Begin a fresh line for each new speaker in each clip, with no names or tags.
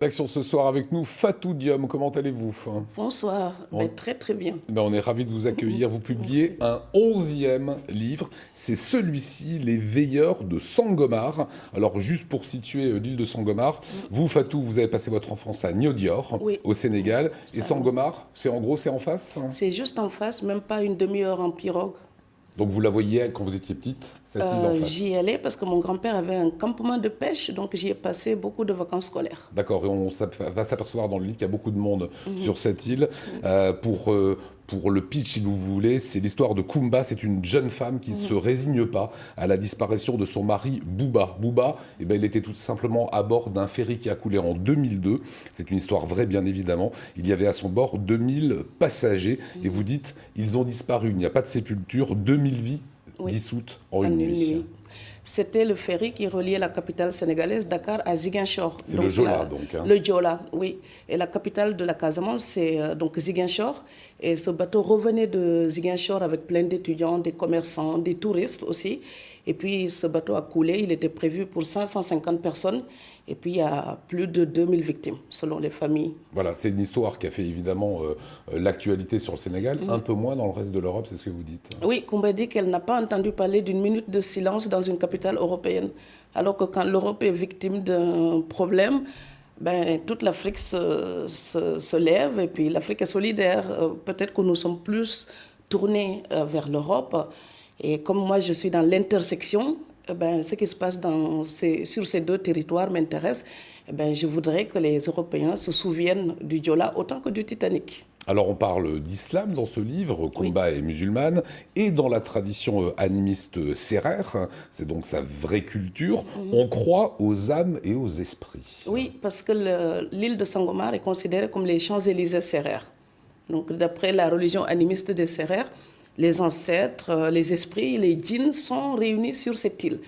Action ce soir avec nous, Fatou Diom, comment allez-vous?
Bonsoir, très très bien.
On est ravis de vous accueillir. Vous publiez
Merci.
un 11e livre, c'est celui-ci, Les Veilleurs de Sangomar. Alors juste pour situer l'île de Sangomar, vous Fatou, vous avez passé votre enfance à Niodior,
Oui,
au Sénégal, et
ça,
Sangomar, c'est en face, hein.
c'est juste en face, même pas une demi-heure en pirogue.
Donc vous la voyez quand vous étiez petite, cette île en face.
J'y allais parce que mon grand-père avait un campement de pêche, donc j'y ai passé beaucoup de vacances scolaires.
D'accord, et va s'apercevoir dans le livre qu'il y a beaucoup de monde sur cette île. Pour le pitch, si vous voulez, c'est l'histoire de Kumba. C'est une jeune femme qui ne se résigne pas à la disparition de son mari Bouba. Bouba, il était tout simplement à bord d'un ferry qui a coulé en 2002. C'est une histoire vraie, bien évidemment. Il y avait à son bord 2000 passagers. Et vous dites, ils ont disparu, il n'y a pas de sépulture, 2000 vies
Oui,
dissoutes en
en
une
une
nuit.
nuit. C'était le ferry qui reliait la capitale sénégalaise, Dakar, à Ziguinchor.
C'est le Jola, donc, hein.
Le Jola, oui. Et la capitale de la Casamance, c'est donc Ziguinchor. Et ce bateau revenait de Ziguinchor avec plein d'étudiants, des commerçants, des touristes aussi. Et puis ce bateau a coulé, il était prévu pour 550 personnes. Et puis il y a plus de 2000 victimes, selon les familles.
Voilà, c'est une histoire qui a fait évidemment l'actualité sur le Sénégal, un peu moins dans le reste de l'Europe, c'est ce que vous dites.
Oui, Koumba dit qu'elle n'a pas entendu parler d'une minute de silence dans une capitale européenne. Alors que quand l'Europe est victime d'un problème, toute l'Afrique se lève et puis l'Afrique est solidaire. Peut-être que nous sommes plus tournés vers l'Europe. Et comme moi, je suis dans l'intersection, ce qui se passe sur ces deux territoires m'intéresse. Je voudrais que les Européens se souviennent du Diola autant que du Titanic.
Alors on parle d'islam dans ce livre,
Oui.
Kumba est musulmane, et dans la tradition animiste sérère, c'est donc sa vraie culture, on croit aux âmes et aux esprits.
Oui, parce que l'île de Sangomar est considérée comme les Champs-Élysées sérères. Donc, d'après la religion animiste des Sérères, les ancêtres, les esprits, les djinns sont réunis sur cette île.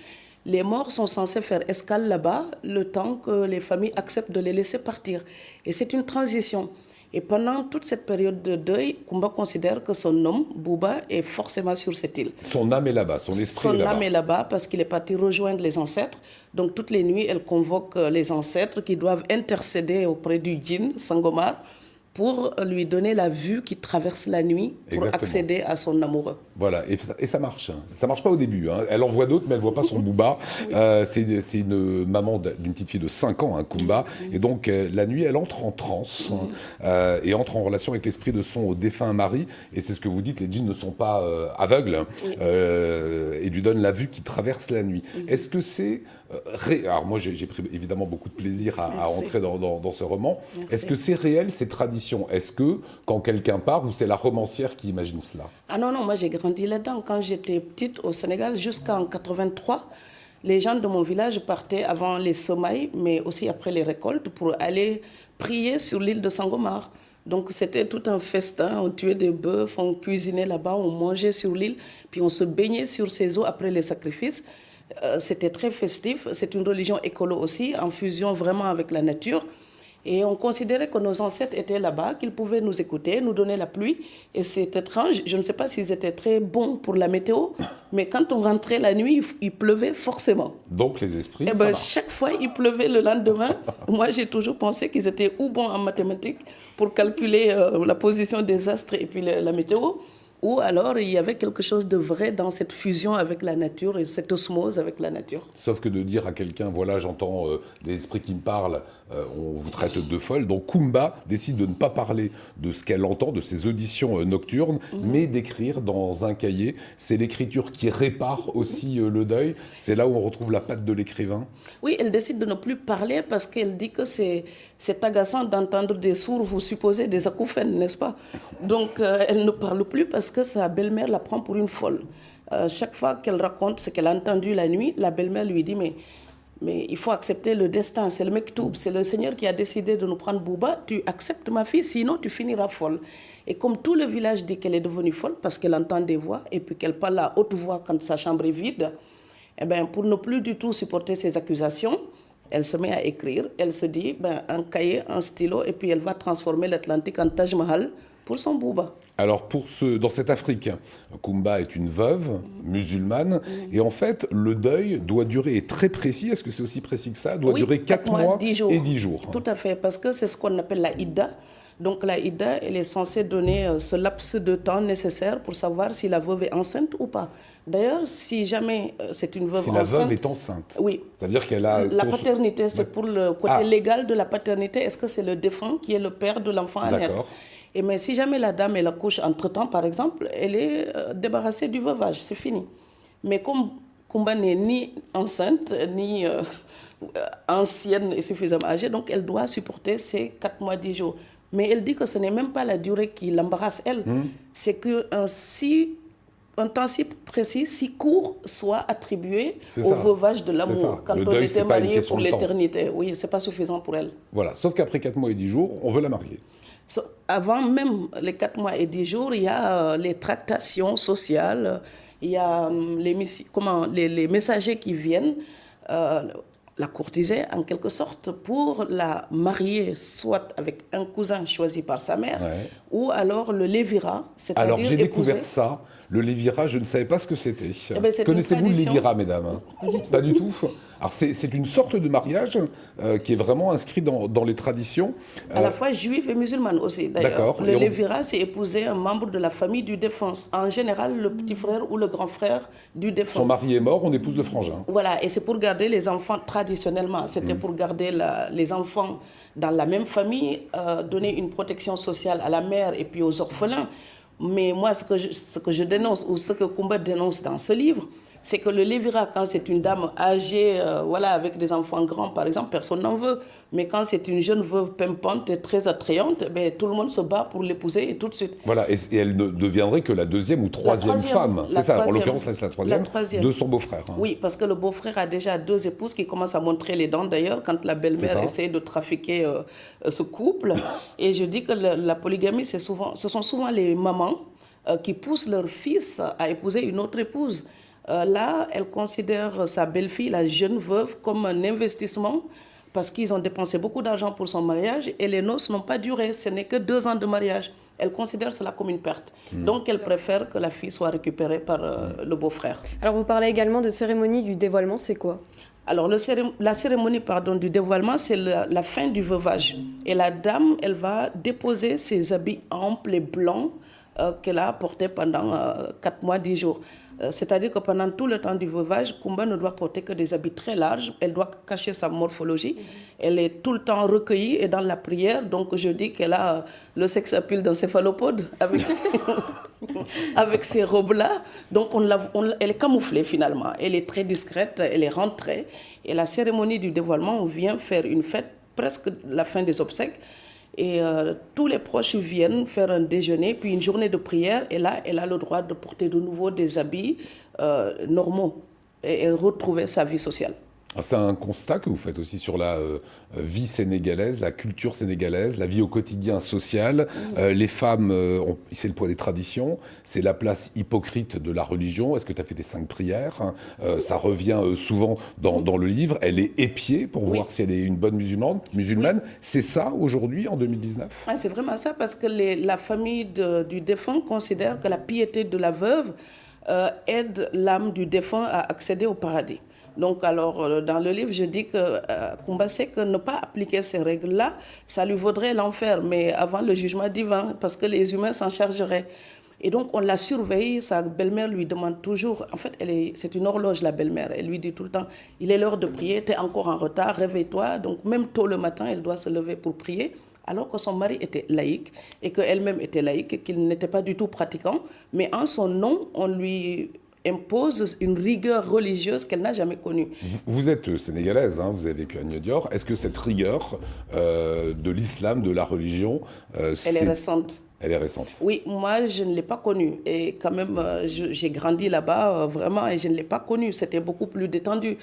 Les morts sont censés faire escale là-bas le temps que les familles acceptent de les laisser partir. Et c'est une transition. Et pendant toute cette période de deuil, Kumba considère que son homme, Bouba, est forcément sur cette île.
Son âme est là-bas, son esprit est
Son âme
là-bas.
est là-bas parce qu'il est parti rejoindre les ancêtres. Donc toutes les nuits, elle convoque les ancêtres qui doivent intercéder auprès du djinn, Sangomar, pour lui donner la vue qui traverse la nuit pour
Exactement.
accéder à son amoureux.
Voilà, et ça marche. Ça marche pas au début, hein. Elle en voit d'autres, mais elle voit pas son Bouba. C'est une maman d'une petite fille de 5 ans, hein, Kumba. Et donc, la nuit, elle entre en transe et entre en relation avec l'esprit de son défunt mari. Et c'est ce que vous dites, les djinns ne sont pas aveugles et lui donnent la vue qui traverse la nuit. Est-ce que c'est... Alors moi, j'ai pris évidemment beaucoup de plaisir à entrer dans ce roman.
Merci.
Est-ce que c'est réel, ces traditions? Est-ce que, quand quelqu'un part, ou c'est la romancière qui imagine cela?
Ah non, non, moi j'ai grandi là-dedans. Quand j'étais petite au Sénégal, jusqu'en 83, les gens de mon village partaient avant les semailles, mais aussi après les récoltes, pour aller prier sur l'île de Sangomar. Donc c'était tout un festin, on tuait des bœufs, on cuisinait là-bas, on mangeait sur l'île, puis on se baignait sur ces eaux après les sacrifices. C'était très festif, c'est une religion écolo aussi, en fusion vraiment avec la nature. Et on considérait que nos ancêtres étaient là-bas, qu'ils pouvaient nous écouter, nous donner la pluie. Et c'est étrange, je ne sais pas s'ils étaient très bons pour la météo, mais quand on rentrait la nuit, il pleuvait forcément.
Donc les esprits,
Et
ça marche.
chaque fois, il pleuvait le lendemain. Moi, j'ai toujours pensé qu'ils étaient ou bons en mathématiques pour calculer la position des astres et puis la météo, ou alors il y avait quelque chose de vrai dans cette fusion avec la nature et cette osmose avec la nature.
Sauf que de dire à quelqu'un, voilà, j'entends des esprits qui me parlent, on vous traite de folle. Donc Kumba décide de ne pas parler de ce qu'elle entend, de ses auditions nocturnes, mais d'écrire dans un cahier. C'est l'écriture qui répare aussi le deuil. C'est là où on retrouve la patte de l'écrivain.
Oui, elle décide de ne plus parler parce qu'elle dit que c'est agaçant d'entendre des sourds vous supposer des acouphènes, n'est-ce pas? Donc elle ne parle plus parce que sa belle-mère la prend pour une folle. Chaque fois qu'elle raconte ce qu'elle a entendu la nuit, la belle-mère lui dit mais il faut accepter le destin, c'est le mektoub, c'est le Seigneur qui a décidé de nous prendre Bouba, tu acceptes ma fille, sinon tu finiras folle. Et comme tout le village dit qu'elle est devenue folle parce qu'elle entend des voix et puis qu'elle parle à haute voix quand sa chambre est vide, pour ne plus du tout supporter ces accusations, elle se met à écrire, elle se dit un cahier, un stylo, et puis elle va transformer l'Atlantique en Taj Mahal pour son bouba.
Alors, dans cette Afrique, Kumba est une veuve musulmane, et en fait, le deuil doit durer, est très précis, est-ce que c'est aussi précis que ça, doit durer 4 mois
10 jours.
Et 10 jours.
Tout à fait, parce que c'est ce qu'on appelle la Idda. Donc la Idda, elle est censée donner ce laps de temps nécessaire pour savoir si la veuve est enceinte ou pas. D'ailleurs, si jamais c'est une veuve enceinte...
Si la veuve est enceinte.
Oui.
C'est-à-dire qu'elle a...
La paternité, c'est pour le côté légal de la paternité. Est-ce que c'est le défunt qui est le père de l'enfant à naître? Mais si jamais la dame, elle accouche entre-temps, par exemple, elle est débarrassée du veuvage, c'est fini. Mais comme Kumba n'est ni enceinte, ni ancienne et suffisamment âgée, donc elle doit supporter ces 4 mois, 10 jours. Mais elle dit que ce n'est même pas la durée qui l'embarrasse, elle. C'est qu'un temps si précis, si court, soit attribué au veuvage de l'amour. Quand on était marié pour l'éternité. Oui, ce n'est pas suffisant pour elle.
Voilà, sauf qu'après 4 mois et 10 jours, on veut la marier.
Avant même les 4 mois et 10 jours, il y a les tractations sociales, il y a les messagers qui viennent la courtiser en quelque sorte pour la marier soit avec un cousin choisi par sa mère ou alors le lévira, c'est-à-dire
Alors j'ai découvert ça, le lévira, je ne savais pas ce que c'était. Connaissez-vous le lévira, mesdames? Pas du tout. Alors c'est une sorte de mariage qui est vraiment inscrit dans les traditions.
À la fois juive et musulmane aussi d'ailleurs. Le lévira, c'est épouser un membre de la famille du défunt. En général, le petit frère ou le grand frère du défunt.
Son mari est mort, on épouse le frangin.
Voilà, et c'est pour garder les enfants traditionnellement. C'était pour garder les enfants dans la même famille, donner une protection sociale à la mère et puis aux orphelins. Mais moi, ce que je dénonce, ou ce que Kumba dénonce dans ce livre, c'est que le lévira, quand c'est une dame âgée, avec des enfants grands, par exemple, personne n'en veut. Mais quand c'est une jeune veuve pimpante et très attrayante, tout le monde se bat pour l'épouser et tout de suite.
Voilà, et elle ne deviendrait que la deuxième ou troisième femme. C'est ça, en l'occurrence, là, c'est la troisième de son beau-frère.
Oui, parce que le beau-frère a déjà 2 épouses qui commencent à montrer les dents, d'ailleurs, quand la belle-mère essaie de trafiquer ce couple. Et je dis que la polygamie, ce sont souvent les mamans qui poussent leur fils à épouser une autre épouse. Là, elle considère sa belle-fille, la jeune veuve, comme un investissement parce qu'ils ont dépensé beaucoup d'argent pour son mariage et les noces n'ont pas duré. Ce n'est que 2 ans de mariage. Elle considère cela comme une perte. Donc, elle préfère que la fille soit récupérée par le beau-frère.
Alors, vous parlez également de cérémonie du dévoilement, c'est quoi?
Alors, la cérémonie du dévoilement, c'est la fin du veuvage. Et la dame, elle va déposer ses habits amples et blancs qu'elle a portés pendant 4 mois, 10 jours. C'est-à-dire que pendant tout le temps du veuvage, Kumba ne doit porter que des habits très larges. Elle doit cacher sa morphologie. Elle est tout le temps recueillie et dans la prière. Donc je dis qu'elle a le sex appeal d'un céphalopode avec ces robes-là. Donc elle est camouflée finalement. Elle est très discrète, elle est rentrée. Et la cérémonie du dévoilement, on vient faire une fête, presque la fin des obsèques. Et tous les proches viennent faire un déjeuner, puis une journée de prière. Et là, elle a le droit de porter de nouveau des habits normaux et retrouver sa vie sociale.
C'est un constat que vous faites aussi sur la vie sénégalaise, la culture sénégalaise, la vie au quotidien sociale. Les femmes, c'est le poids des traditions, c'est la place hypocrite de la religion. Est-ce que tu as fait des 5 prières? Ça revient souvent dans le livre. Elle est épiée pour voir si elle est une bonne musulmane. Oui. C'est ça aujourd'hui, en 2019?
C'est vraiment ça, parce que la famille du défunt considère que la piété de la veuve aide l'âme du défunt à accéder au paradis. Donc, alors, dans le livre, je dis que Kumba sait que ne pas appliquer ces règles-là, ça lui vaudrait l'enfer, mais avant le jugement divin, parce que les humains s'en chargeraient. Et donc, on la surveille, sa belle-mère lui demande toujours, en fait, c'est une horloge, la belle-mère, elle lui dit tout le temps, il est l'heure de prier, tu es encore en retard, réveille-toi. Donc, même tôt le matin, elle doit se lever pour prier, alors que son mari était laïque, et qu'elle-même était laïque, qu'il n'était pas du tout pratiquant, mais en son nom, on lui impose une rigueur religieuse qu'elle n'a jamais connue.
Vous êtes sénégalaise, hein, vous avez vécu à Niodior. Est-ce que cette rigueur de l'islam, de la religion...
elle est récente.
Elle est récente.
Oui, moi, je ne l'ai pas connue. Et quand même, j'ai grandi là-bas, vraiment, et je ne l'ai pas connue. C'était beaucoup plus détendu.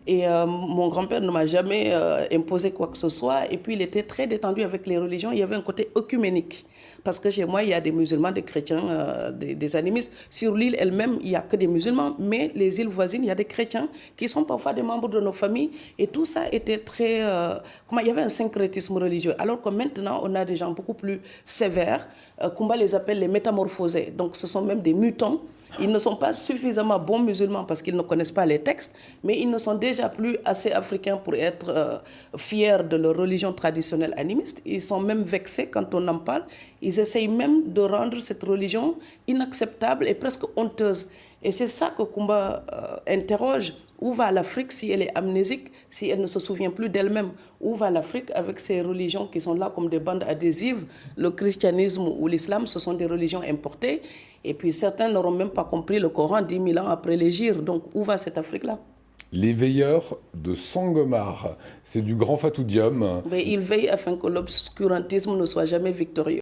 Et mon grand-père ne m'a jamais imposé quoi que ce soit. Et puis, il était très détendu avec les religions. Il y avait un côté œcuménique. Parce que chez moi, il y a des musulmans, des chrétiens, des animistes. Sur l'île elle-même, il n'y a que des musulmans. Mais les îles voisines, il y a des chrétiens qui sont parfois des membres de nos familles. Et tout ça était très... il y avait un syncrétisme religieux. Alors que maintenant, on a des gens beaucoup plus sévères. Kumba les appelle les métamorphosés. Donc, ce sont même des mutants. Ils ne sont pas suffisamment bons musulmans parce qu'ils ne connaissent pas les textes, mais ils ne sont déjà plus assez africains pour être fiers de leur religion traditionnelle animiste. Ils sont même vexés quand on en parle. Ils essayent même de rendre cette religion inacceptable et presque honteuse. Et c'est ça que Kumba interroge. Où va l'Afrique si elle est amnésique, si elle ne se souvient plus d'elle-même? Où va l'Afrique avec ces religions qui sont là comme des bandes adhésives? Le christianisme ou l'islam, ce sont des religions importées. Et puis certains n'auront même pas compris le Coran 10 000 ans après l'Hégire. Donc où va cette Afrique-là?
Les veilleurs de Sangomar, c'est du grand Fatou Diom.
Mais ils veillent afin que l'obscurantisme ne soit jamais victorieux.